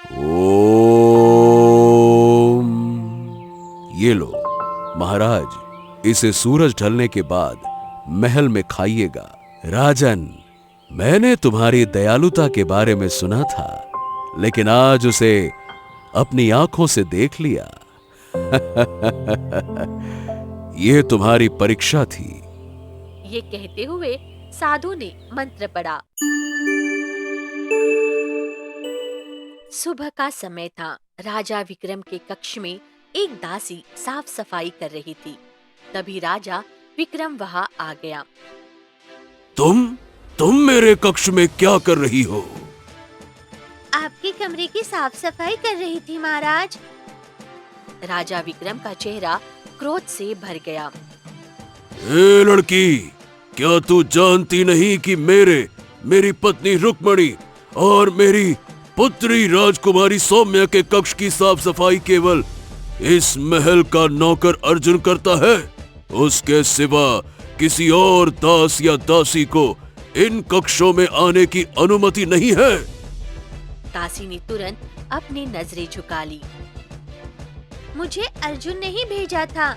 ओम। ये लो महाराज, इसे सूरज ढलने के बाद महल में खाइएगा। राजन, मैंने तुम्हारी दयालुता के बारे में सुना था, लेकिन आज उसे अपनी आंखों से देख लिया। ये तुम्हारी परीक्षा थी। ये कहते हुए साधु ने मंत्र पढ़ा। सुबह का समय था। राजा विक्रम के कक्ष में एक दासी साफ सफाई कर रही थी। तभी राजा विक्रम वहां आ गया। तुम मेरे कक्ष में क्या कर रही हो? आपके कमरे की साफ सफाई कर रही थी महाराज। राजा विक्रम का चेहरा क्रोध से भर गया। ए लड़की, क्या तू जानती नहीं कि मेरी पत्नी रुक्मणी और मेरी पुत्री राजकुमारी सौम्या के कक्ष की साफ सफाई केवल इस महल का नौकर अर्जुन करता है? उसके सिवा किसी और दास या दासी को इन कक्षों में आने की अनुमति नहीं है। दासी ने तुरंत अपनी नजरें झुका ली। मुझे अर्जुन ने ही भेजा था।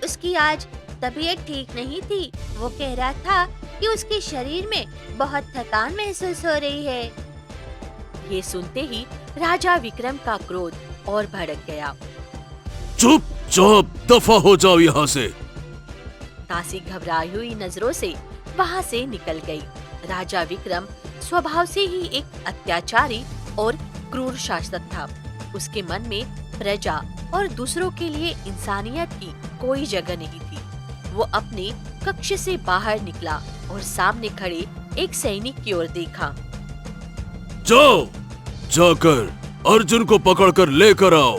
उसकी आज तबीयत ठीक नहीं थी। वो कह रहा था कि उसके शरीर में बहुत थकान महसूस हो रही है। ये सुनते ही राजा विक्रम का क्रोध और भड़क गया। चुपचाप दफा हो जाओ यहाँ से। दासी घबराई हुई नजरों से वहाँ से निकल गई। राजा विक्रम स्वभाव से ही एक अत्याचारी और क्रूर शासक था। उसके मन में प्रजा और दूसरों के लिए इंसानियत की कोई जगह नहीं थी। वो अपने कक्ष से बाहर निकला और सामने खड़े एक सैनिक की ओर देखा। जाकर अर्जुन को पकड़कर लेकर आओ।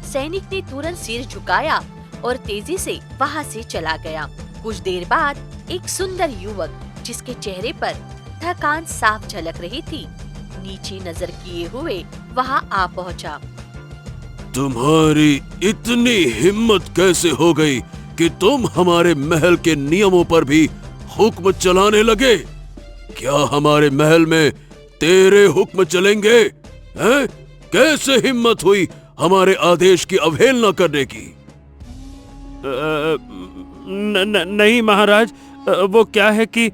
सैनिक ने तुरंत सिर झुकाया और तेजी से वहाँ से चला गया। कुछ देर बाद एक सुंदर युवक, जिसके चेहरे पर थकान साफ झलक रही थी, नीचे नजर किए हुए वहाँ आ पहुँचा। तुम्हारी इतनी हिम्मत कैसे हो गई कि तुम हमारे महल के नियमों पर भी हुक्म चलाने लगे? क्या हमारे महल में तेरे हुक्म चलेंगे? हैं? कैसे हिम्मत हुई हमारे आदेश की अवहेलना करने की? नहीं महाराज, वो क्या है कि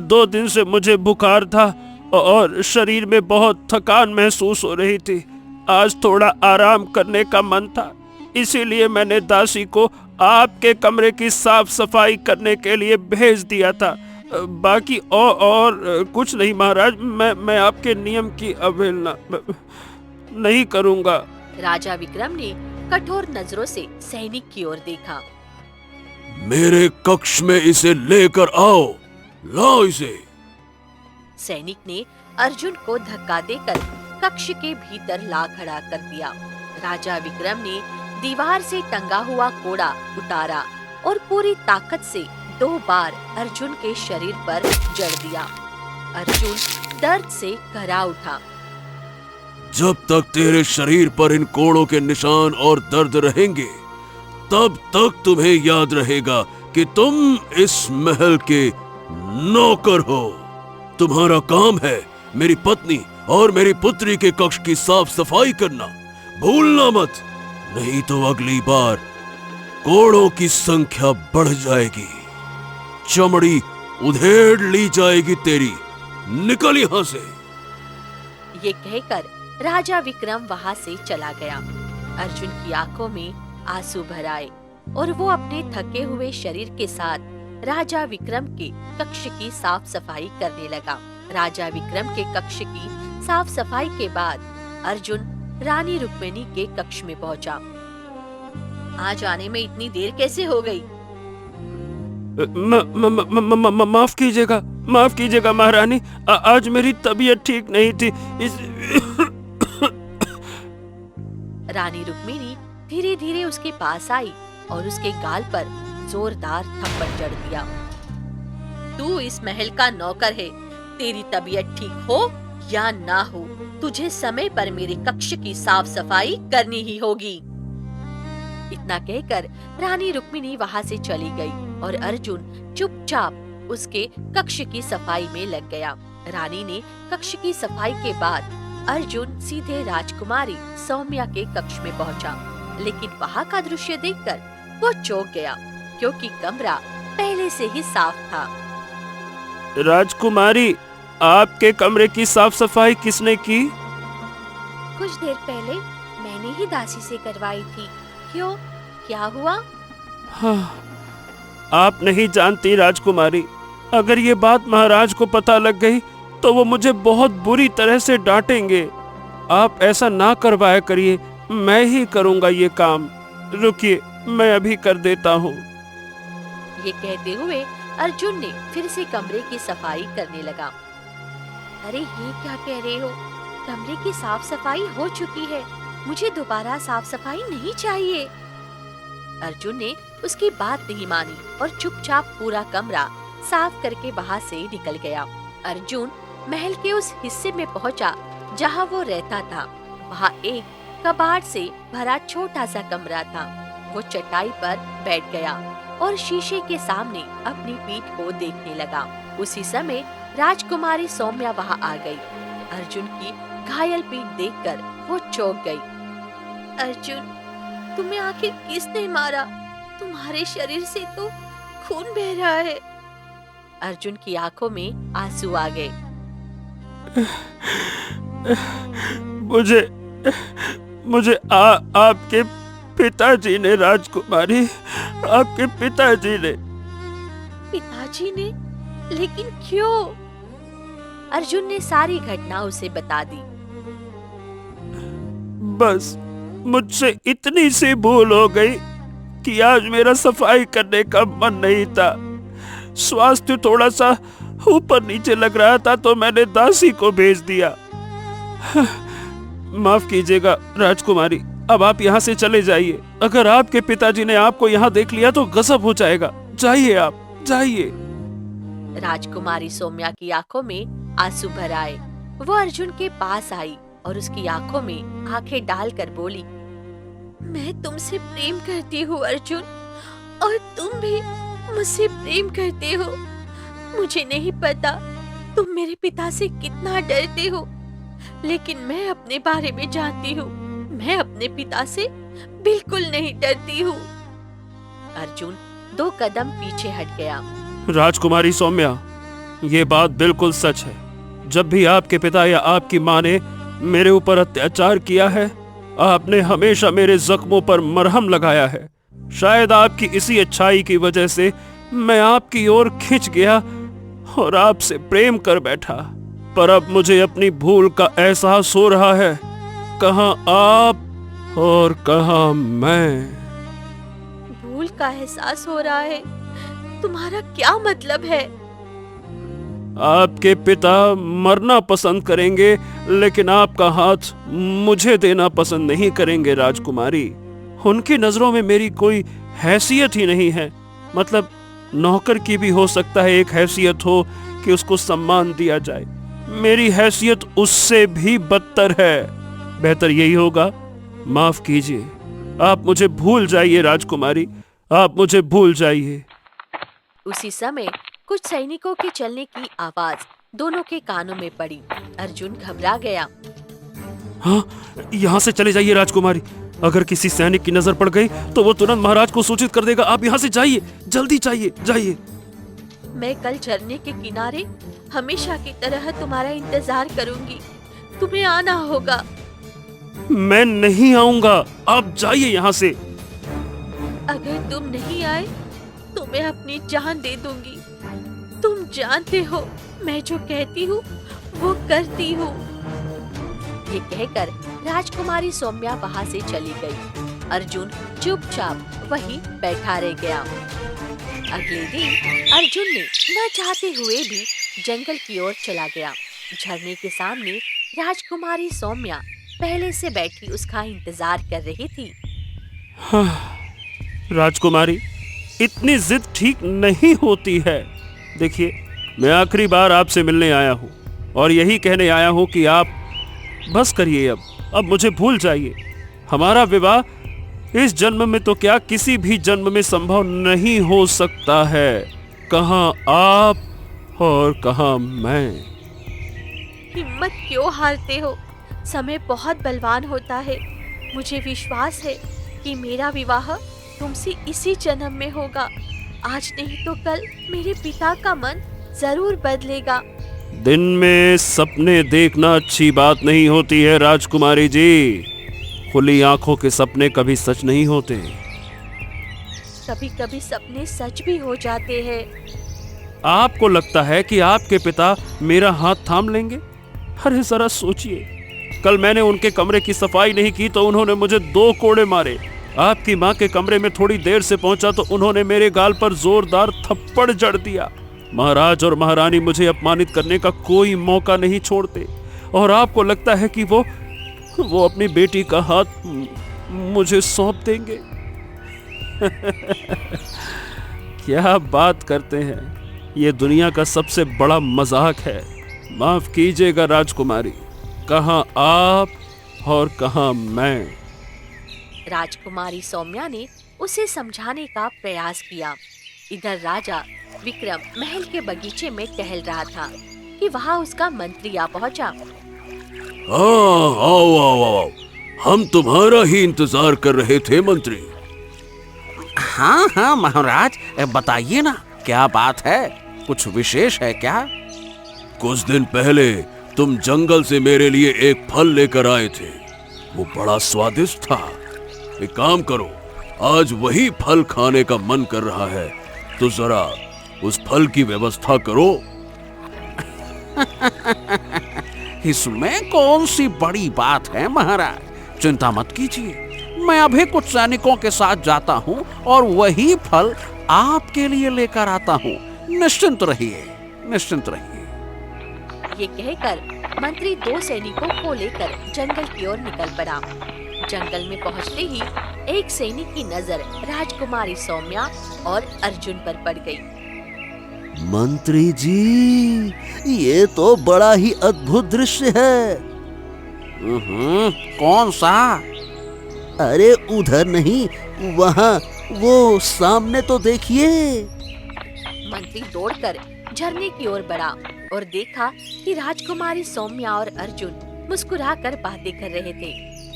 2 दिन से मुझे बुखार था और शरीर में बहुत थकान महसूस हो रही थी। आज थोड़ा आराम करने का मन था, इसीलिए मैंने दासी को आपके कमरे की साफ सफाई करने के लिए भेज दिया था। बाकी और कुछ नहीं महाराज। मैं आपके नियम की अवहेलना नहीं करूंगा। राजा विक्रम ने कठोर नजरों से सैनिक की ओर देखा। मेरे कक्ष में इसे लेकर आओ। लाओ इसे। सैनिक ने अर्जुन को धक्का देकर कक्ष के भीतर ला खड़ा कर दिया। राजा विक्रम ने दीवार से टंगा हुआ कोड़ा उतारा और पूरी ताकत से 2 बार अर्जुन के शरीर पर जड़ दिया। अर्जुन दर्द से घबरा उठा। जब तक तेरे शरीर पर इन कोड़ों के निशान और दर्द रहेंगे, तब तक तुम्हें याद रहेगा कि तुम इस महल के नौकर हो। तुम्हारा काम है मेरी पत्नी और मेरी पुत्री के कक्ष की साफ सफाई करना। भूलना मत, नहीं तो अगली बार कोड़ों की संख्या बढ़ जाएगी, चमड़ी उधेड़ ली जाएगी तेरी। निकल यहाँ से। ये कहकर राजा विक्रम वहाँ से चला गया। अर्जुन की आंखों में आंसू भर आए और वो अपने थके हुए शरीर के साथ राजा विक्रम के कक्ष की साफ सफाई करने लगा। राजा विक्रम के कक्ष की साफ सफाई के बाद अर्जुन रानी रुक्मिणी के कक्ष में पहुंचा। आज आने में इतनी देर कैसे हो गई? माफ कीजिएगा महारानी, आज मेरी तबीयत ठीक नहीं थी। रानी रुक्मिणी धीरे धीरे उसके पास आई और उसके गाल पर जोरदार थप्पड़ जड़ दिया। तू इस महल का नौकर है। तेरी तबीयत ठीक हो या ना हो, तुझे समय पर मेरे कक्ष की साफ सफाई करनी ही होगी। इतना कहकर रानी रुक्मिणी वहाँ से चली गई और अर्जुन चुपचाप उसके कक्ष की सफाई में लग गया। रानी ने कक्ष की सफाई के बाद अर्जुन सीधे राजकुमारी सौम्या के कक्ष में पहुंचा, लेकिन वहाँ का दृश्य देखकर वो चौंक गया, क्योंकि कमरा पहले से ही साफ था। राजकुमारी, आपके कमरे की साफ सफाई किसने की? कुछ देर पहले मैंने ही दासी से करवाई थी। क्यों, क्या हुआ? हाँ, आप नहीं जानती राजकुमारी, अगर ये बात महाराज को पता लग गई तो वो मुझे बहुत बुरी तरह से डांटेंगे। आप ऐसा ना करवाया करिए, मैं ही करूँगा ये काम। रुकिए, मैं अभी कर देता हूँ। ये कहते हुए अर्जुन ने फिर से कमरे की सफाई करने लगा। अरे ये क्या कह रहे हो? कमरे की साफ सफाई हो चुकी है, मुझे दोबारा साफ सफाई नहीं चाहिए। अर्जुन ने उसकी बात नहीं मानी और चुपचाप पूरा कमरा साफ करके वहाँ से निकल गया। अर्जुन महल के उस हिस्से में पहुँचा जहाँ वो रहता था। वहाँ एक कबाड़ से भरा छोटा सा कमरा था। वो चटाई पर बैठ गया और शीशे के सामने अपनी पीठ को देखने लगा। उसी समय राजकुमारी सौम्या वहाँ आ गई। अर्जुन की घायल पीठ देखकर वो चौंक गई। अर्जुन, तुम्हें आखिर किसने मारा? तुम्हारे शरीर से तो खून बह रहा है। अर्जुन की आंखों में आंसू आ गए। मुझे आपके पिताजी ने, राजकुमारी, आपके पिताजी ने। पिताजी ने? लेकिन क्यों? अर्जुन ने सारी घटना उसे बता दी। बस मुझसे इतनी सी भूल हो गई कि आज मेरा सफाई करने का मन नहीं था। स्वास्थ्य थोड़ा सा ऊपर नीचे लग रहा था तो मैंने दासी को भेज दिया। माफ कीजिएगा राजकुमारी, अब आप यहाँ से चले जाइए। अगर आपके पिताजी ने आपको यहाँ देख लिया तो गजब हो जाएगा। जाइए, आप जाइए। राजकुमारी सौम्या की आंखों में आंसू भर आए। वो अर्जुन के पास आई और उसकी आंखों में आंखें डालकर बोली, मैं तुमसे प्रेम करती हूँ अर्जुन, और तुम भी मुझसे प्रेम करते हो। मुझे नहीं पता तुम मेरे पिता से कितना डरते हो, लेकिन मैं अपने बारे में जानती हूँ। मैं अपने पिता से बिल्कुल नहीं डरती हूँ। अर्जुन 2 कदम पीछे हट गया। राजकुमारी सौम्या, ये बात बिल्कुल सच है। जब भी आपके पिता या आपकी माँ ने मेरे ऊपर अत्याचार किया है, आपने हमेशा मेरे जख्मों पर मरहम लगाया है। शायद आपकी इसी अच्छाई की वजह से मैं आपकी ओर खिंच गया और आपसे प्रेम कर बैठा। पर अब मुझे अपनी भूल का एहसास हो रहा है। कहाँ आप और कहाँ मैं। भूल का एहसास हो रहा है? तुम्हारा क्या मतलब है? आपके पिता मरना पसंद करेंगे, लेकिन आपका हाथ मुझे देना पसंद नहीं करेंगे राजकुमारी। उनकी नजरों में मेरी कोई हैसियत ही नहीं है। मतलब नौकर की भी हो सकता है एक हैसियत हो कि उसको सम्मान दिया जाए। मेरी हैसियत उससे भी बदतर है। बेहतर यही होगा, माफ कीजिए, आप मुझे भूल जाइए राजकुमारी, आप मुझे भूल जाइए। उसी समय कुछ सैनिकों के चलने की आवाज दोनों के कानों में पड़ी। अर्जुन घबरा गया। हाँ, यहाँ से चले जाइए राजकुमारी। अगर किसी सैनिक की नजर पड़ गई तो वो तुरंत महाराज को सूचित कर देगा। आप यहाँ से जाइए, जल्दी जाइए, जाइए। मैं कल झरने के किनारे हमेशा की तरह तुम्हारा इंतजार करूंगी। तुम्हें आना होगा। मैं नहीं आऊंगा, आप जाइए यहाँ से। अगर तुम नहीं आए तो मैं अपनी जान दे दूंगी। तुम जानते हो मैं जो कहती हूँ वो करती हूँ। ये कहकर राजकुमारी सौम्या वहाँ से चली गई। अर्जुन चुपचाप वहीं बैठा रह गया। अगले दिन अर्जुन ने न चाहते हुए भी जंगल की ओर चला गया। झरने के सामने राजकुमारी सौम्या पहले से बैठी उसका इंतजार कर रही थी। हाँ, राजकुमारी, इतनी जिद ठीक नहीं होती है। देखिए, मैं आखिरी बार आपसे मिलने आया हूँ और यही कहने आया हूँ कि आप बस करिए। अब मुझे भूल जाइए। हमारा विवाह इस जन्म में तो क्या किसी भी जन्म में संभव नहीं हो सकता है। कहाँ आप और कहाँ मैं। हिम्मत क्यों हारते हो? समय बहुत बलवान होता है। मुझे विश्वास है कि मेरा विवाह तुमसे इसी जन्म में होगा। आज नहीं तो कल मेरे पिता का मन जरूर बदलेगा। दिन में सपने देखना अच्छी बात नहीं होती है राजकुमारी जी। खुली आंखों के सपने कभी सच नहीं होते। कभी कभी सपने सच भी हो जाते हैं। आपको लगता है कि आपके पिता मेरा हाथ थाम लेंगे? अरे जरा सोचिए, कल मैंने उनके कमरे की सफाई नहीं की तो उन्होंने मुझे 2 कोड़े मारे। आपकी माँ के कमरे में थोड़ी देर से पहुंचा तो उन्होंने मेरे गाल पर जोरदार थप्पड़ जड़ दिया। महाराज और महारानी मुझे अपमानित करने का कोई मौका नहीं छोड़ते, और आपको लगता है कि वो अपनी बेटी का हाथ मुझे सौंप देंगे? क्या बात करते हैं, ये दुनिया का सबसे बड़ा मजाक है। माफ कीजिएगा राजकुमारी, कहाँ आप और कहाँ मैं। राजकुमारी सौम्या ने उसे समझाने का प्रयास किया। इधर राजा विक्रम महल के बगीचे में टहल रहा था कि वहाँ उसका मंत्री आ पहुँचा। हाँ, आओ आओ आओ, हम तुम्हारा ही इंतजार कर रहे थे मंत्री। हाँ हाँ महाराज, बताइए ना, क्या बात है? कुछ विशेष है क्या? कुछ दिन पहले तुम जंगल से मेरे लिए एक फल लेकर आए थे। वो बड़ा स्वादिष्ट था। एक काम करो, आज वही फल खाने का मन कर रहा है, तो जरा उस फल की व्यवस्था करो। इसमें कौन सी बड़ी बात है महाराज, चिंता मत कीजिए। मैं अभी कुछ सैनिकों के साथ जाता हूँ और वही फल आपके लिए लेकर आता हूँ। निश्चिंत रहिए, निश्चिंत रहिए। ये कहकर मंत्री 2 सैनिकों को लेकर जंगल की ओर निकल पड़ा। जंगल में पहुंचते ही एक सैनिक की नजर राजकुमारी सौम्या और अर्जुन पर पड़ गई। मंत्री जी, ये तो बड़ा ही अद्भुत दृश्य है। कौन सा? अरे उधर नहीं, वहाँ, वो सामने तो देखिए। मंत्री दौड़कर झरने की ओर बढ़ा और देखा कि राजकुमारी सौम्या और अर्जुन मुस्कुराकर बातें कर रहे थे।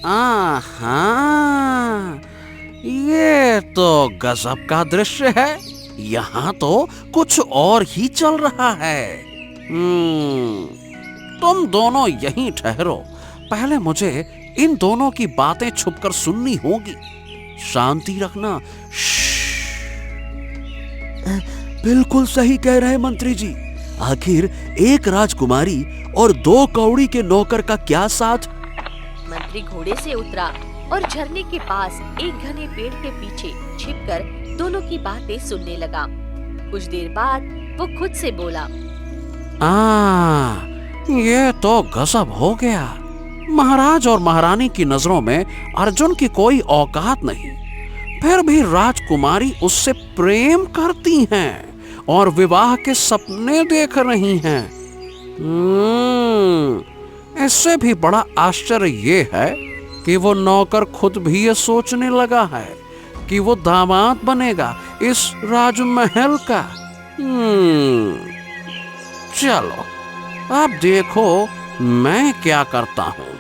हाँ, ये तो गजब का दृश्य है। यहाँ तो कुछ और ही चल रहा है। तुम दोनों यहीं ठहरो, पहले मुझे इन दोनों की बातें छुपकर सुननी होगी। शांति रखना। बिल्कुल सही कह रहे हैं मंत्री जी। आखिर एक राजकुमारी और 2 कौड़ी के नौकर का क्या साथ। मंत्री घोड़े से उतरा और झरने के पास एक घने पेड़ के पीछे छिपकर दोनों की बातें सुनने लगा। कुछ देर बाद वो खुद से बोला, ये तो गजब हो गया। महाराज और महारानी की नजरों में अर्जुन की कोई औकात नहीं, फिर भी राजकुमारी उससे प्रेम करती हैं और विवाह के सपने देख रही हैं। इससे भी बड़ा आश्चर्य ये है कि वो नौकर खुद भी ये सोचने लगा है कि वो दामाद बनेगा इस राजमहल का। चलो अब देखो मैं क्या करता हूँ।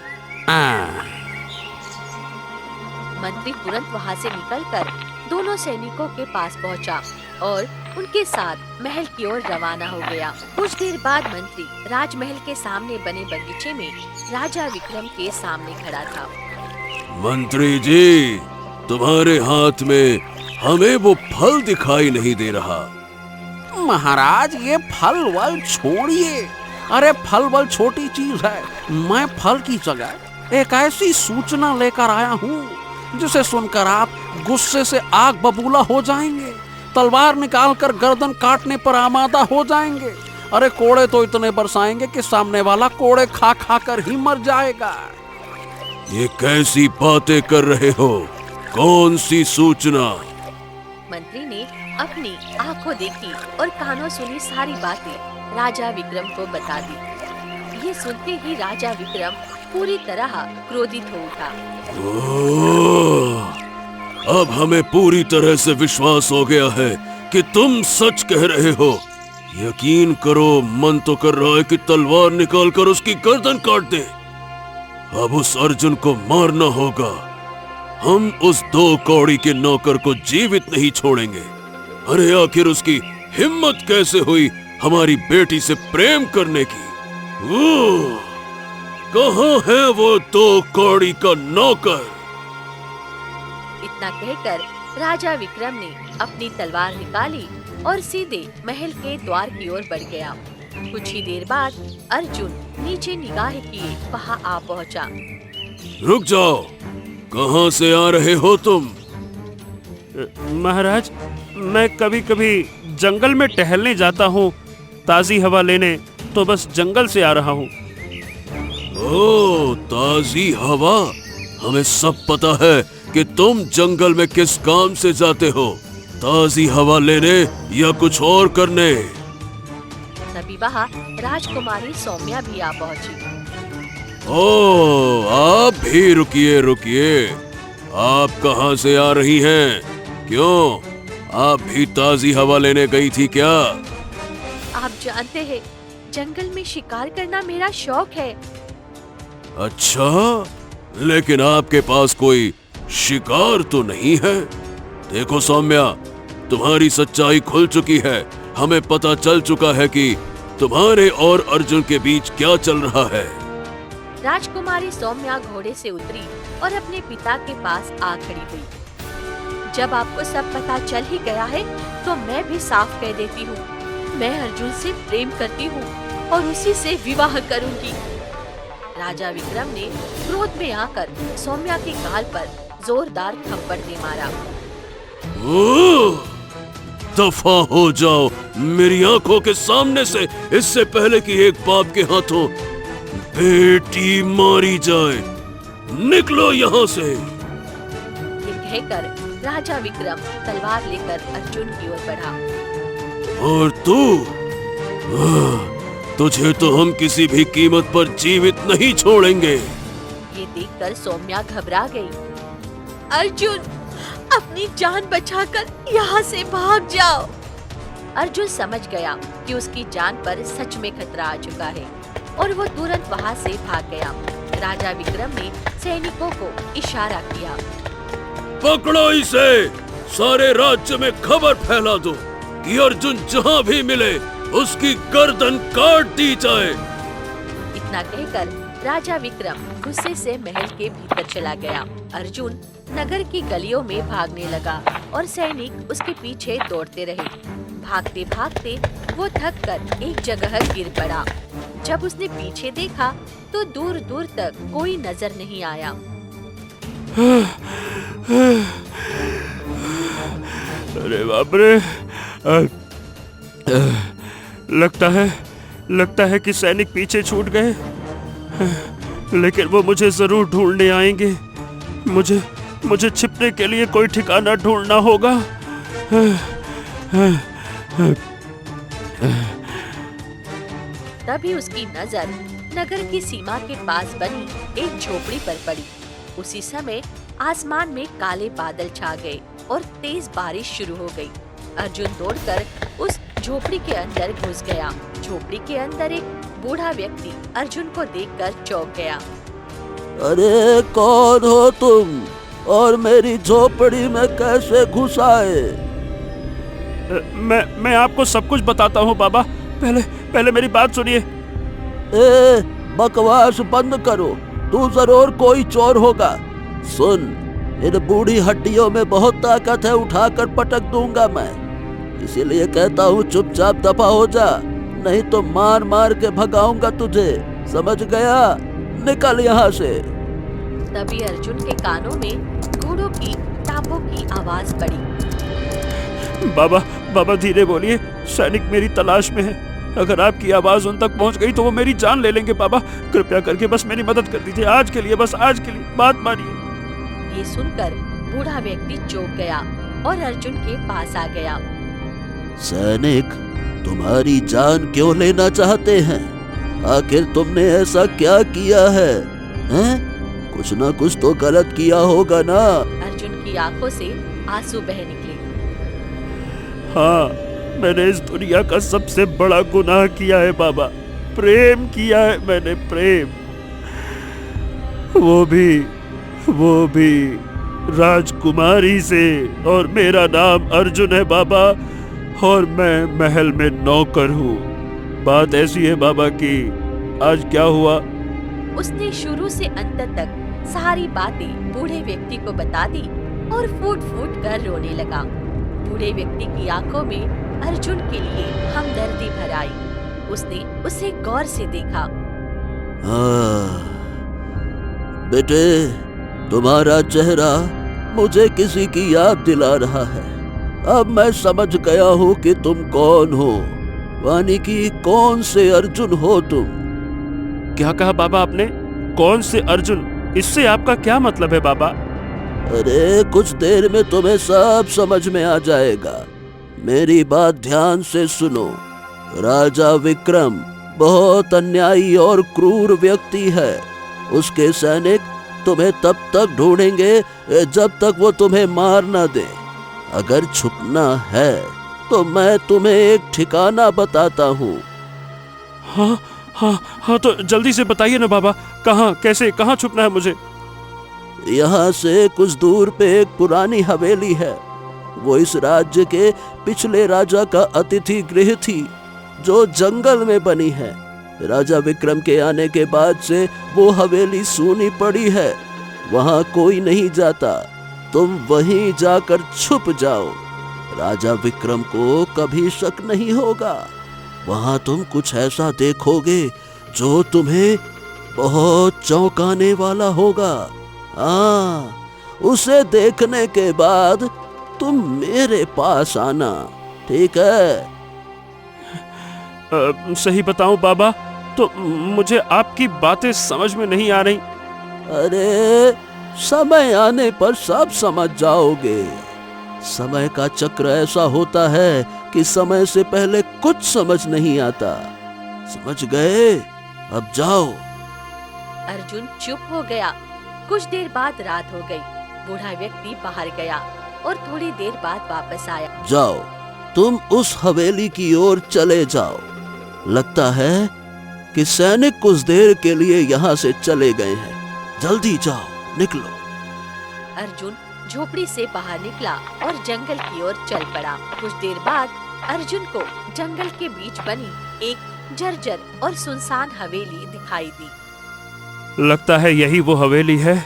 मंत्री तुरंत वहाँ से निकलकर दोनों सैनिकों के पास पहुँचा और उनके साथ महल की ओर रवाना हो गया। कुछ देर बाद मंत्री राजमहल के सामने बने बगीचे में राजा विक्रम के सामने खड़ा था। मंत्री जी, तुम्हारे हाथ में हमें वो फल दिखाई नहीं दे रहा। महाराज, ये फल वल छोड़िए। अरे फल वल छोटी चीज है। मैं फल की जगह एक ऐसी सूचना लेकर आया हूँ जिसे सुनकर आप गुस्से से आग बबूला हो जाएंगे, तलवार निकालकर गर्दन काटने पर आमादा हो जाएंगे। अरे कोड़े तो इतने बरसाएंगे कि सामने वाला कोड़े खा खा कर ही मर जाएगा। ये कैसी बातें कर रहे हो? कौन सी सूचना? मंत्री ने अपनी आंखों देखी और कानों सुनी सारी बातें राजा विक्रम को बता दी। ये सुनते ही राजा विक्रम पूरी तरह क्रोधित हो उठा। अब हमें पूरी तरह से विश्वास हो गया है कि तुम सच कह रहे हो। यकीन करो, मन तो कर रहा है कि तलवार निकालकर उसकी गर्दन काट दे। अब उस अर्जुन को मारना होगा। हम उस 2 कौड़ी के नौकर को जीवित नहीं छोड़ेंगे। अरे आखिर उसकी हिम्मत कैसे हुई हमारी बेटी से प्रेम करने की? कहाँ है वो 2 कौड़ी का नौकर? इतना कहकर राजा विक्रम ने अपनी तलवार निकाली और सीधे महल के द्वार की ओर बढ़ गया। कुछ ही देर बाद अर्जुन नीचे निगाह किए वहाँ आ पहुँचा। रुक जाओ, कहाँ से आ रहे हो तुम? महाराज, मैं कभी कभी जंगल में टहलने जाता हूँ, ताज़ी हवा लेने, तो बस जंगल से आ रहा हूँ। ओह, ताज़ी हवा? हमें सब पता है कि तुम जंगल में किस काम से जाते हो, ताज़ी हवा लेने या कुछ और करने। तभी वहाँ राजकुमारी सौम्या भी आ पहुँची। ओह, आप भी रुकिए रुकिए, आप कहाँ से आ रही हैं? क्यों, आप भी ताज़ी हवा लेने गई थी क्या? आप जानते हैं, जंगल में शिकार करना मेरा शौक है। अच्छा, लेकिन आपके पास कोई शिकार तो नहीं है। देखो सौम्या, तुम्हारी सच्चाई खुल चुकी है। हमें पता चल चुका है कि तुम्हारे और अर्जुन के बीच क्या चल रहा है। राजकुमारी सौम्या घोड़े से उतरी और अपने पिता के पास आ खड़ी हुई। जब आपको सब पता चल ही गया है, तो मैं भी साफ कह देती हूँ, मैं अर्जुन से प्रेम करती हूँ और उसी से विवाह करूँगी। राजा विक्रम ने क्रोध में आकर सौम्या के गाल पर जोरदार थप्पड़ दे मारा। ओह! दफा हो जाओ मेरी आंखों के सामने से, इससे पहले कि एक बाप के हाथों बेटी मारी जाए। निकलो यहाँ से। ये कहकर राजा विक्रम तलवार लेकर अर्जुन की ओर बढ़ा। और तू, तुझे तो हम किसी भी कीमत पर जीवित नहीं छोड़ेंगे। ये देखकर सौम्या घबरा गई। अर्जुन, अपनी जान बचाकर यहाँ से भाग जाओ। अर्जुन समझ गया कि उसकी जान पर सच में खतरा आ चुका है और वो तुरंत वहाँ से भाग गया। राजा विक्रम ने सैनिकों को इशारा किया। पकड़ो इसे, सारे राज्य में खबर फैला दो कि अर्जुन जहाँ भी मिले उसकी गर्दन काट दी जाए। इतना कहकर राजा विक्रम गुस्से से महल के भीतर चला गया। अर्जुन नगर की गलियों में भागने लगा और सैनिक उसके पीछे दौड़ते रहे। भागते भागते वो थक कर एक जगह गिर पड़ा। जब उसने पीछे देखा तो दूर दूर तक कोई नजर नहीं आया। अरे बाप रे, लगता है कि सैनिक पीछे छूट गए, लेकिन वो मुझे जरूर ढूंढने आएंगे। मुझे छिपने के लिए कोई ठिकाना ढूंढना होगा। तभी उसकी नजर नगर की सीमा के पास बनी एक झोपड़ी पर पड़ी। उसी समय आसमान में काले बादल छा गए और तेज बारिश शुरू हो गई। अर्जुन दौड़कर उस झोपड़ी के अंदर घुस गया। झोपड़ी के अंदर एक बूढ़ा व्यक्ति अर्जुन को देखकर चौंक गया। अरे कौन हो तुम और मेरी झोपड़ी में कैसे घुस आए? मैं आपको सब कुछ बताता हूँ बाबा, पहले मेरी बात सुनिए। ए, बकवास बंद करो, तू जरूर कोई चोर होगा। सुन, इन बूढ़ी हड्डियों में बहुत ताकत है, उठाकर पटक दूंगा मैं। इसीलिए कहता हूँ चुपचाप दफा हो जा, नहीं तो मार मार के भगाऊंगा तुझे, समझ गया? निकल यहाँ से। तभी अर्जुन के कानों में घोड़ों की टापों की आवाज पड़ी। बाबा धीरे बोलिए, सैनिक मेरी तलाश में है। अगर आपकी आवाज उन तक पहुंच गई तो वो मेरी जान ले लेंगे। बाबा कृपया करके बस मेरी मदद कर दीजिए, आज के लिए, बस आज के लिए, बात मानिए। ये सुनकर बूढ़ा व्यक्ति चौंक गया और अर्जुन के पास आ गया। सैनिक, तुम्हारी जान क्यों लेना चाहते हैं? आखिर तुमने ऐसा क्या किया है? हैं? कुछ ना कुछ तो गलत किया होगा ना? अर्जुन की आंखों से आंसू बह निकले। हाँ, मैंने इस दुनिया का सबसे बड़ा गुनाह किया है बाबा, प्रेम किया है मैंने, प्रेम। वो भी राजकुमारी से, और मेरा नाम अर्जुन है बाबा, और मैं महल में नौकर हूँ। बात ऐसी है बाबा कि आज क्या हुआ। उसने शुरू से अंत तक सारी बातें बूढ़े व्यक्ति को बता दी और फूट फूट कर रोने लगा। बूढ़े व्यक्ति की आंखों में अर्जुन के लिए हमदर्दी भर आई। उसने उसे गौर से देखा। बेटे, तुम्हारा चेहरा मुझे किसी की याद दिला रहा है। अब मैं समझ गया हूँ कि तुम कौन हो, यानी कि कौन से अर्जुन हो तुम। क्या कहा बाबा आपने? कौन से अर्जुन? इससे आपका क्या मतलब है बाबा? अरे कुछ देर में तुम्हें सब समझ में आ जाएगा। मेरी बात ध्यान से सुनो। राजा विक्रम बहुत अन्यायी और क्रूर व्यक्ति है। उसके सैनिक तुम्हें तब तक ढूंढेंगे जब तक वो तुम्हें मार न दे। अगर छुपना है तो मैं तुम्हें एक ठिकाना बताता हूँ। हाँ, तो जल्दी से बताइए ना बाबा, कहाँ, कैसे, कहाँ छुपना है मुझे? यहाँ से कुछ दूर पे एक पुरानी हवेली है। वो इस राज्य के पिछले राजा का अतिथि गृह थी, जो जंगल में बनी है। राजा विक्रम के आने के बाद से वो हवेली सूनी पड़ी है। वहाँ कोई नहीं जाता। तुम वहीं जाकर छुप जाओ। राजा विक्रम को कभी शक नहीं होगा। वहाँ तुम कुछ ऐसा देखोगे जो तुम्हें बहुत चौंकाने वाला होगा। उसे देखने के बाद तुम मेरे पास आना, ठीक है? सही बताऊं बाबा, तो मुझे आपकी बातें समझ में नहीं आ रही। अरे समय आने पर सब समझ जाओगे। समय का चक्र ऐसा होता है कि समय से पहले कुछ समझ नहीं आता। समझ गए? अब जाओ। अर्जुन चुप हो गया। कुछ देर बाद रात हो गई। बूढ़ा व्यक्ति बाहर गया और थोड़ी देर बाद वापस आया। जाओ, तुम उस हवेली की ओर चले जाओ। लगता है कि सैनिक कुछ देर के लिए यहाँ से चले गए हैं। जल्दी जाओ, निकलो। अर्जुन झोपड़ी से बाहर निकला और जंगल की ओर चल पड़ा। कुछ देर बाद अर्जुन को जंगल के बीच बनी एक जर्जर और सुनसान हवेली दिखाई दी। लगता है यही वो हवेली है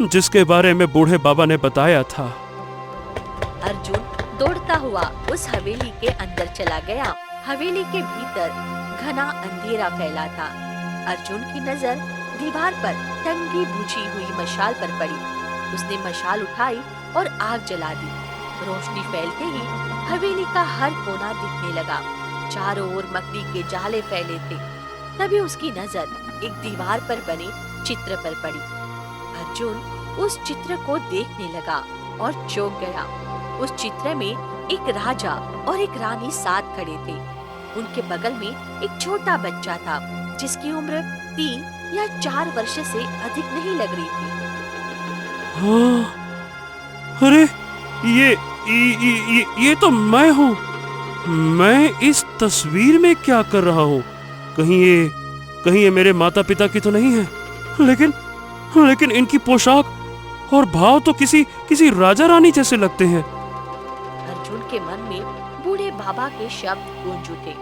जिसके बारे में बूढ़े बाबा ने बताया था। अर्जुन दौड़ता हुआ उस हवेली के अंदर चला गया। हवेली के भीतर घना अंधेरा फैला था। अर्जुन की नजर दीवार पर टंगी बुझी हुई मशाल पर पड़ी। उसने मशाल उठाई और आग जला दी। रोशनी फैलते ही हवेली का हर कोना दिखने लगा। चारों ओर मकड़ी के जाले फैले थे। तभी उसकी नजर एक दीवार पर बने चित्र पर पड़ी। अर्जुन उस चित्र को देखने लगा और चौंक गया। उस चित्र में एक राजा और एक रानी साथ खड़े थे। उनके बगल में एक छोटा बच्चा था जिसकी उम्र 3 या 4 वर्ष से अधिक नहीं लग रही थी। हाँ, अरे ये तो मैं हूँ। मैं इस तस्वीर में क्या कर रहा हूँ? कहीं ये मेरे माता पिता की तो नहीं है। लेकिन इनकी पोशाक और भाव तो किसी राजा रानी जैसे लगते हैं। अर्जुन के मन में बूढ़े बाबा के शब्द गूंज उठे।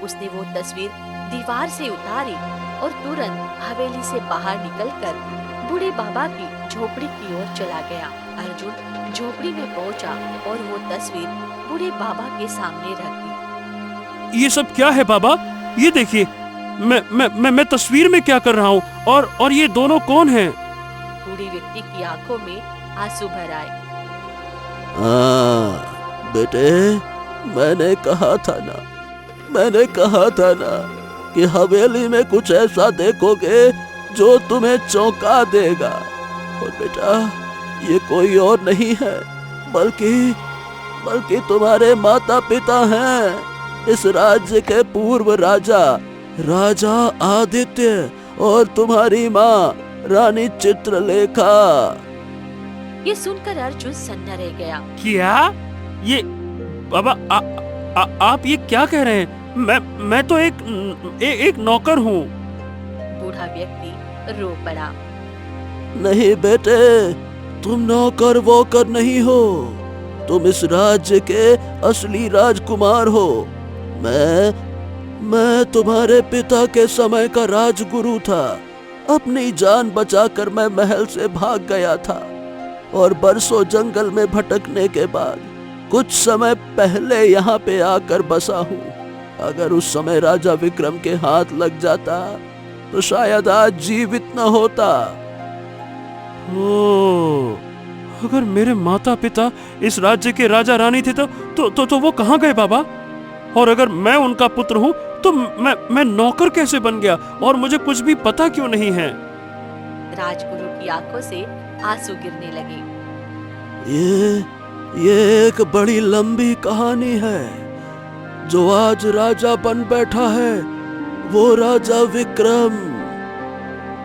उसने वो तस्वीर दीवार से उतारी और तुरंत हवेली से बाहर निकलकर बूढ़े बाबा की झोपड़ी की ओर चला गया। अर्जुन झोपड़ी में पहुंचा और वो तस्वीर बूढ़े बाबा के सामने रख दी। ये सब क्या है बाबा? ये देखिए, मैं तस्वीर में क्या कर रहा हूँ? और ये दोनों कौन हैं? बूढ़े व्यक्ति की आंखों में आंसू भर आए। बेटे, मैंने कहा था ना कि हवेली में कुछ ऐसा देखोगे जो तुम्हें चौंका देगा। और बेटा, ये कोई और नहीं है बल्कि तुम्हारे माता पिता हैं। इस राज्य के पूर्व राजा आदित्य और तुम्हारी माँ रानी चित्रलेखा। ये सुनकर अर्जुन सन्ना रह गया। क्या? ये बाबा, आप ये क्या कह रहे हैं? मैं तो एक नौकर हूँ। बूढ़ा व्यक्ति रो पड़ा। नहीं बेटे, तुम नौकर वोकर नहीं हो, तुम इस राज्य के असली राजकुमार हो। मैं तुम्हारे पिता के समय का राजगुरु था। अपनी जान बचाकर मैं महल से भाग गया था और बरसों जंगल में भटकने के बाद कुछ समय पहले यहाँ पे आकर बसा हूँ। अगर उस समय राजा विक्रम के हाथ लग जाता तो शायद आज जीवित न होता। ओ, अगर मेरे माता पिता इस राज्य के राजा रानी थे तो वो कहाँ गए बाबा? और अगर मैं उनका पुत्र हूँ तो मैं नौकर कैसे बन गया और मुझे कुछ भी पता क्यों नहीं है? राजगुरु की आंखों से आंसू गिरने लगे। ये एक बड़ी लंबी कहानी है। जो आज राजा बन बैठा है वो राजा विक्रम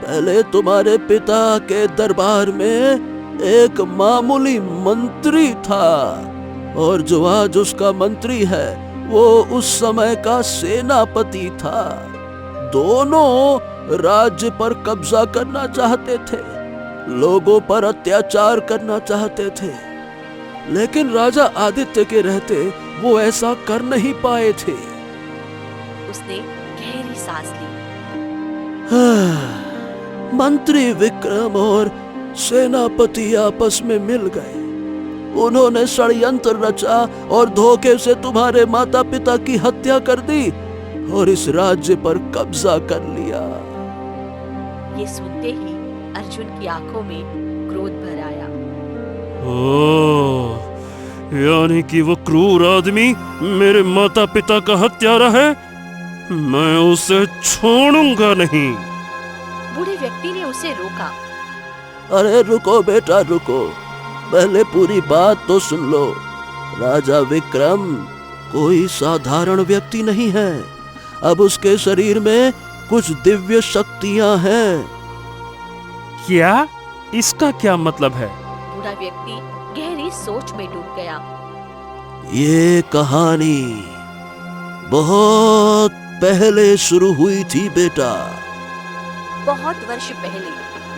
पहले तुम्हारे पिता के दरबार में एक मामूली मंत्री था, और जो आज उसका मंत्री है वो उस समय का सेनापति था। दोनों राज्य पर कब्जा करना चाहते थे, लोगों पर अत्याचार करना चाहते थे, लेकिन राजा आदित्य के रहते वो ऐसा कर नहीं पाए थे। उसने गहरी सांस ली। मंत्री विक्रम और सेनापति आपस में मिल गए। उन्होंने षड्यंत्र रचा और धोखे से तुम्हारे माता पिता की हत्या कर दी और इस राज्य पर कब्जा कर लिया। ये सुनते ही अर्जुन की आंखों में क्रोध भर आया। ओ, यानी कि वो क्रूर आदमी मेरे माता पिता का हत्यारा है। मैं उसे छोड़ूंगा नहीं। बूढ़े व्यक्ति ने उसे रोका। अरे रुको बेटा रुको, पहले पूरी बात तो सुन लो। राजा विक्रम कोई साधारण व्यक्ति नहीं है। अब उसके शरीर में कुछ दिव्य शक्तियां हैं। क्या? इसका क्या मतलब है? बूढ़ा व्यक्ति गहरी सोच में डूब गया। ये कहानी बहुत पहले शुरू हुई थी बेटा। बहुत वर्ष पहले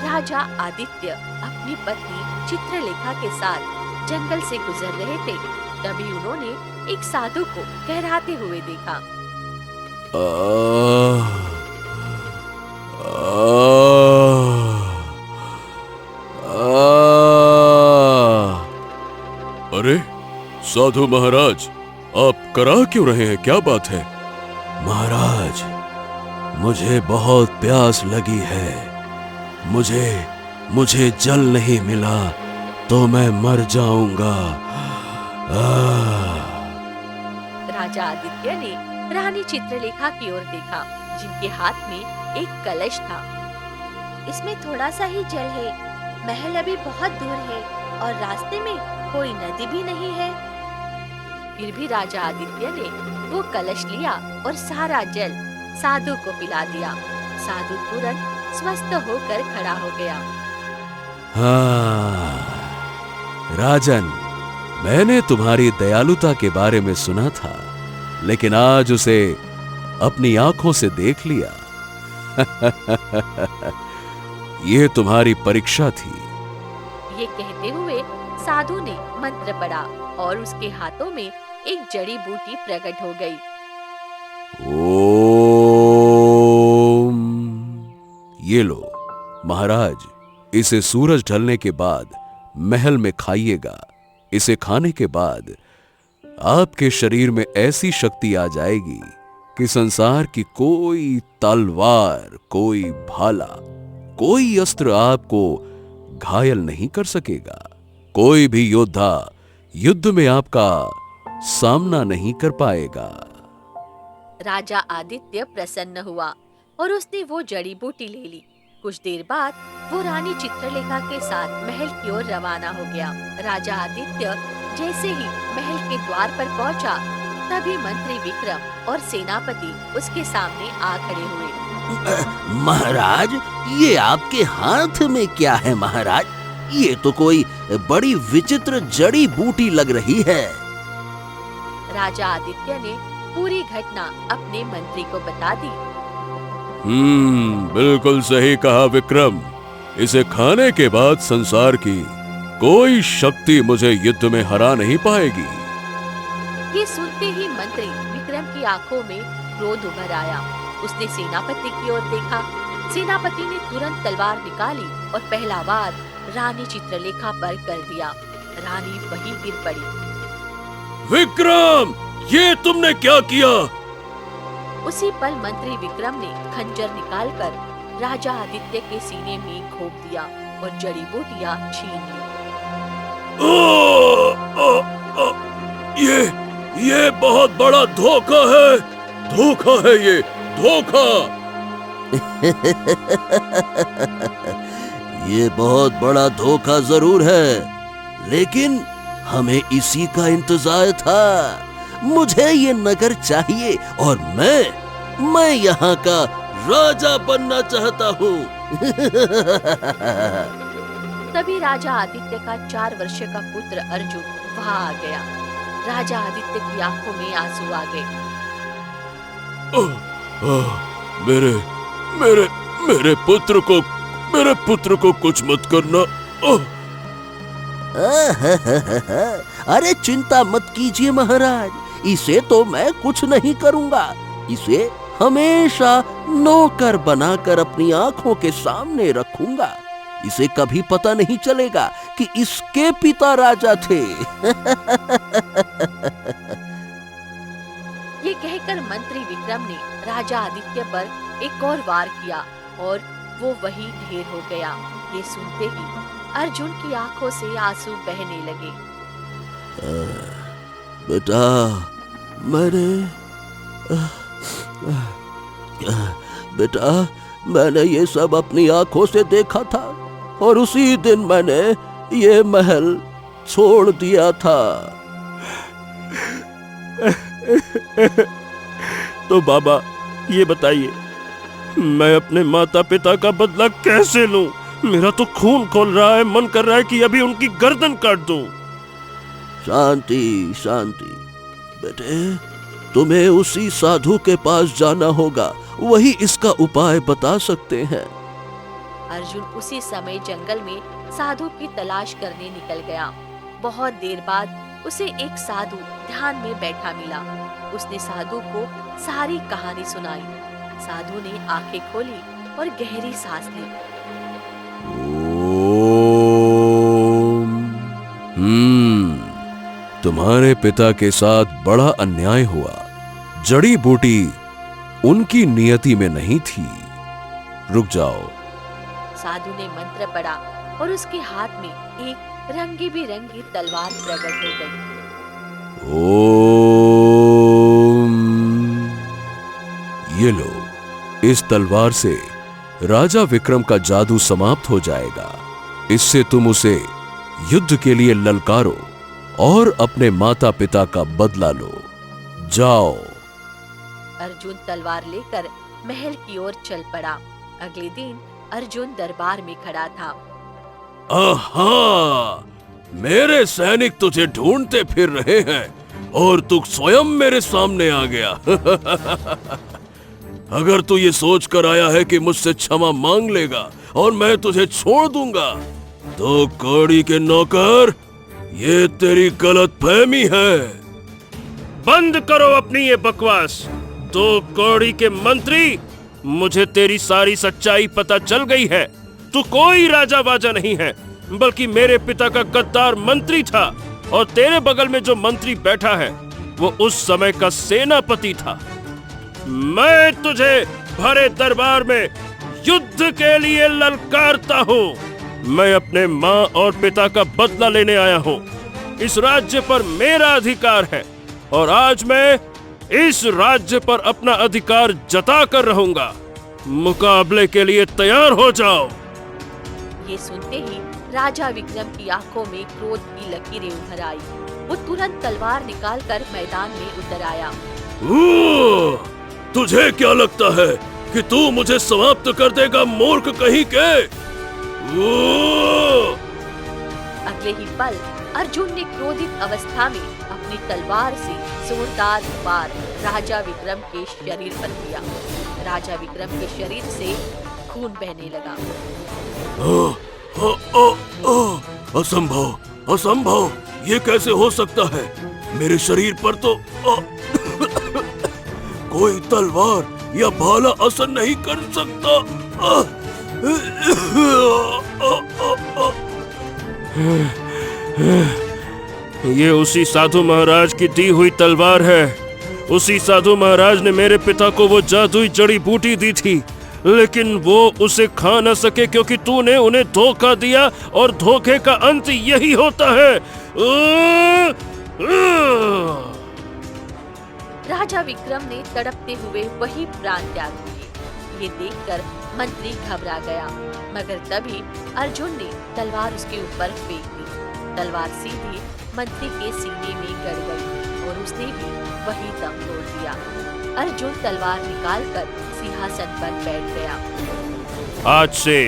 राजा आदित्य अपनी पत्नी चित्रलेखा के साथ जंगल से गुजर रहे थे। तभी उन्होंने एक साधु को कहराते हुए देखा। अरे साधु महाराज, आप करा क्यों रहे हैं? क्या बात है? महाराज, मुझे बहुत प्यास लगी है। मुझे जल नहीं मिला तो मैं मर जाऊंगा। राजा आदित्य ने रानी चित्रलेखा की ओर देखा, जिनके हाथ में एक कलश था। इसमें थोड़ा सा ही जल है। महल अभी बहुत दूर है और रास्ते में कोई नदी भी नहीं है। फिर भी राजा आदित्य ने वो कलश लिया और सारा जल साधु को पिला दिया। साधु तुरंत स्वस्थ होकर खड़ा हो गया। हाँ, राजन, मैंने तुम्हारी दयालुता के बारे में सुना था, लेकिन आज उसे अपनी आंखों से देख लिया। ये तुम्हारी परीक्षा थी। ये कहते हुए साधु ने मंत्र पढ़ा और उसके हाथों में एक जड़ी बूटी प्रकट हो गई। ओम। ये लो महाराज, इसे सूरज ढलने के बाद महल में खाइएगा। इसे खाने के बाद आपके शरीर में ऐसी शक्ति आ जाएगी कि संसार की कोई तलवार, कोई भाला, कोई अस्त्र आपको घायल नहीं कर सकेगा। कोई भी योद्धा युद्ध में आपका सामना नहीं कर पाएगा। राजा आदित्य प्रसन्न हुआ और उसने वो जड़ी बूटी ले ली। कुछ देर बाद वो रानी चित्रलेखा के साथ महल की ओर रवाना हो गया। राजा आदित्य जैसे ही महल के द्वार पर पहुंचा, तभी मंत्री विक्रम और सेनापति उसके सामने आ खड़े हुए। महाराज, ये आपके हाथ में क्या है महाराज? ये तो कोई बड़ी विचित्र जड़ी बूटी लग रही है। राजा आदित्य ने पूरी घटना अपने मंत्री को बता दी। बिल्कुल सही कहा विक्रम। इसे खाने के बाद संसार की कोई शक्ति मुझे युद्ध में हरा नहीं पाएगी। ये सुनते ही मंत्री विक्रम की आंखों में क्रोध उभर आया। उसने सेनापति की ओर देखा। सेनापति ने तुरंत तलवार निकाली और पहला वार रानी चित्रलेखा पर कर दिया। रानी वहीं गिर पड़ी। विक्रम, ये तुमने क्या किया? उसी पल मंत्री विक्रम ने खंजर निकालकर राजा आदित्य के सीने में घोंप दिया और जड़ी बूटियां छीन ली। ये बहुत बड़ा धोखा है। धोखा है ये, धोखा। ये बहुत बड़ा धोखा जरूर है, लेकिन हमें इसी का इंतजार था। मुझे ये नगर चाहिए और मैं यहाँ का राजा बनना चाहता हूँ। तभी राजा आदित्य का 4 वर्षीय का पुत्र अर्जुन वहाँ आ गया। राजा आदित्य की आंखों में आंसू आ गए। मेरे पुत्र को कुछ मत करना। अरे चिंता मत कीजिए महाराज, इसे तो मैं कुछ नहीं करूंगा। इसे हमेशा नौकर बनाकर अपनी आंखों के सामने रखूंगा। इसे कभी पता नहीं चलेगा कि इसके पिता राजा थे। ये कहकर मंत्री विक्रम ने राजा आदित्य पर एक और वार किया और वो वही ढेर हो गया। ये सुनते ही अर्जुन की आंखों से आंसू बहने लगे। बेटा, मैंने ये सब अपनी आंखों से देखा था और उसी दिन मैंने ये महल छोड़ दिया था। तो बाबा, ये बताइए, मैं अपने माता पिता का बदला कैसे लूं? मेरा तो खून खोल रहा है, मन कर रहा है कि अभी उनकी गर्दन काट दूं। शांति शांति बेटे, तुम्हें उसी साधु के पास जाना होगा, वही इसका उपाय बता सकते हैं। अर्जुन उसी समय जंगल में साधु की तलाश करने निकल गया। बहुत देर बाद उसे एक साधु ध्यान में बैठा मिला। उसने साधु को सारी कहानी सुनाई। साधु ने आंखें खोली और गहरी सांस ली। तुम्हारे पिता के साथ बड़ा अन्याय हुआ। जड़ी बूटी उनकी नियति में नहीं थी। रुक जाओ। साधु ने मंत्र पढ़ा और उसके हाथ में एक रंगी बिरंगी तलवार प्रकट हो गई। ओम। ये लो, इस तलवार से राजा विक्रम का जादू समाप्त हो जाएगा। इससे तुम उसे युद्ध के लिए ललकारो और अपने माता पिता का बदला लो। जाओ। अर्जुन तलवार लेकर महल की ओर चल पड़ा। अगले दिन अर्जुन दरबार में खड़ा था। आहा, मेरे सैनिक तुझे ढूंढते फिर रहे हैं और तू स्वयं मेरे सामने आ गया। अगर तू ये सोच कर आया है कि मुझसे क्षमा मांग लेगा और मैं तुझे छोड़ दूंगा, तो कौड़ी के नौकर, ये तेरी गलतफहमी है। बंद करो अपनी ये बकवास। तो कौड़ी के मंत्री, मुझे तेरी सारी सच्चाई पता चल गई है। तू कोई राजा वाजा नहीं है, बल्कि मेरे पिता का गद्दार मंत्री था। और तेरे बगल में जो मंत्री बैठा है, वो उस समय का सेनापति था। मैं तुझे भरे दरबार में युद्ध के लिए ललकारता हूँ। मैं अपने माँ और पिता का बदला लेने आया हूँ। इस राज्य पर मेरा अधिकार है और आज मैं इस राज्य पर अपना अधिकार जता कर रहूंगा। मुकाबले के लिए तैयार हो जाओ। ये सुनते ही राजा विक्रम की आंखों में क्रोध की लकीरें उभर आई। वो तुरंत तलवार निकालकर मैदान में उतर आया। तुझे क्या लगता है कि तू मुझे समाप्त कर देगा, मूर्ख कहीं के? अगले ही पल अर्जुन ने क्रोधित अवस्था में अपनी तलवार से जोरदार वार राजा विक्रम के शरीर पर किया। राजा विक्रम के शरीर से खून बहने लगा। असंभव, असंभव, ये कैसे हो सकता है? मेरे शरीर पर तो कोई तलवार या भाला असर नहीं कर सकता। ये उसी साधु महाराज की दी हुई तलवार है। उसी साधु महाराज ने मेरे पिता को वो जादुई जड़ी बूटी दी थी, लेकिन वो उसे खा न सके क्योंकि तूने उन्हें धोखा दिया, और धोखे का अंत यही होता है। राजा विक्रम ने तड़पते हुए वही प्राण त्याग दिए। ये देखकर मंत्री घबरा गया, मगर तभी अर्जुन ने तलवार उसके ऊपर फेंक दी। तलवार सीधी मंत्री के सीने में गड़ गई और उसने भी वही दम तोड़ दिया। अर्जुन तलवार निकालकर सिंहासन पर बैठ गया। आज से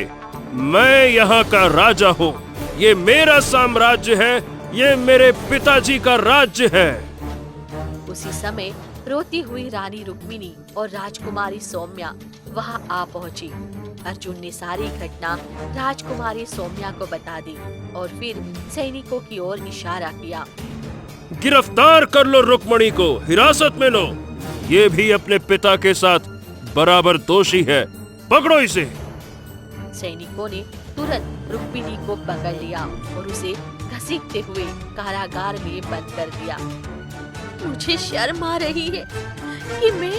मैं यहाँ का राजा हूँ। ये मेरा साम्राज्य है, ये मेरे पिताजी का राज्य है। उसी समय रोती हुई रानी रुक्मिणी और राजकुमारी सौम्या वहां आ पहुंची। अर्जुन ने सारी घटना राजकुमारी सौम्या को बता दी और फिर सैनिकों की ओर इशारा किया। गिरफ्तार कर लो रुक्मिणी को, हिरासत में लो। ये भी अपने पिता के साथ बराबर दोषी है, पकड़ो इसे। सैनिकों ने तुरंत रुक्मिणी को पकड़ लिया और उसे घसीटते हुए कारागार में बंद कर दिया। मुझे शर्म आ रही है कि मैं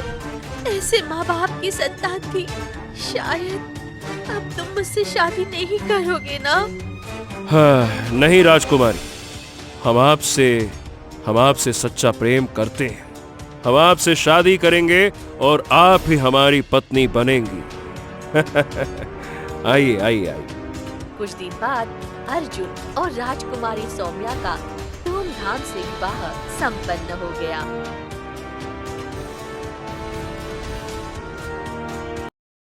ऐसे माँ बाप की संतान थी। शायद अब तुम मुझसे शादी नहीं करोगे ना? हाँ, नहीं राजकुमारी, हम आपसे सच्चा प्रेम करते हैं। हम आपसे शादी करेंगे और आप ही हमारी पत्नी बनेंगी। आइए आइए आइए। कुछ दिन बाद अर्जुन और राजकुमारी सौम्या का धूमधाम से विवाह संपन्न हो गया।